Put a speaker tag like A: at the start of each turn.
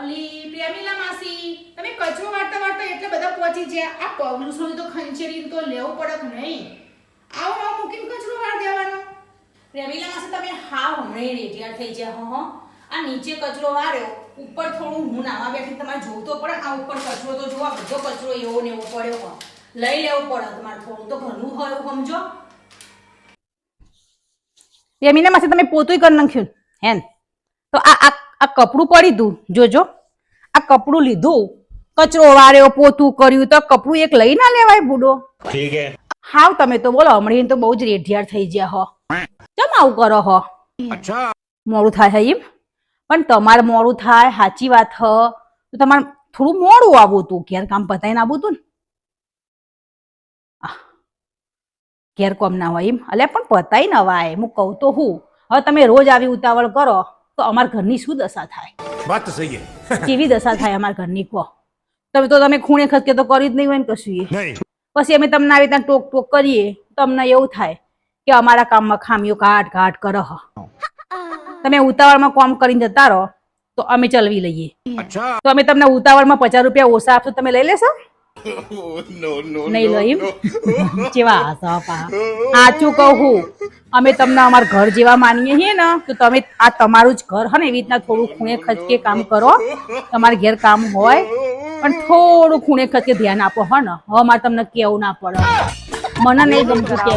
A: અલી પ્રેમીલા માસી તમે કચરો વાળતા વાળતા એટલે બધા પહોંચી ગયા આ પગલું સોની તો ખંચેરીને તો લેવું પડે કે નહીં આવું આવું મૂકીને કચરો વાળ દેવાનો પ્રેમીલા માસી તમે હાવ હમણે રેડિયાર થઈ ગયા હો આ નીચે કચરો વાળ્યો ઉપર થોડું હું નાવા બેઠી તમારે જોવું તો પડે આ ઉપર કચરો તો જોવા બધો કચરો એવો ને એવો પડ્યો હો લઈ લેવું પડે તમારે થોડું તો ઘરનું હોય એવું સમજો પ્રેમીલા માસી તમે પોતું કરી નાખ્યું હેન તો આ કપડું પડી દઉં જોજો આ કપડું લીધું કચરો વાળ્યો પોતું કર્યું તો કપડું એક લઈ ના લેવાય બુડો ઠીક હે હાવ તમે તો બોલો હમણાં તો બહુ જ રેઢિયાર થઈ ગયા હો કેમ આવું કરો હો અચ્છા મોડું થાય એમ પણ તમારે મોડું થાય સાચી વાત હ તો તમારે થોડું મોડું આવવું હતું ઘેર કામ પતાઈને આવવું હતું ને ઘેર કોમ ના હોય એમ અલે પણ પતાઈ ન વાય હું કહું તો હું હવે તમે રોજ આવી ઉતાવળ કરો તો અમારા ઘરની શું દશા થાય વાત તો સહી કેવી દશા થાય અમારા ઘરની કહો તમે ખૂણે ખસકે તો કરી જ નહીં હોય ને કશું પછી અમે તમને આવી રીતના ટોક ટોક કરીએ તમને એવું થાય કે અમારા કામમાં ખામીઓ કાટ કાટ કરો તમે ઉતાવળમાં કામ કરીને જતા રહો તો અમે ચલવી લઈએ તો અમે તમને ઉતાવળમાં 50 રૂપિયા ઓછા આપશો તમે લઈ લેશો નહીં લઈ જેવા સાચું કહું અમે તમને અમારા ઘર જેવા માનીએ છીએ ને તો તમે આ તમારું જ ઘર હે ને એવી રીતના થોડું ખૂણે ખચકે કામ કરો તમારે ઘેર કામ હોય પણ થોડું ખૂણે ખચકે ધ્યાન આપો હો ને હવે મારે તમને કેવું ના પડે મને નહીં ગમતું કે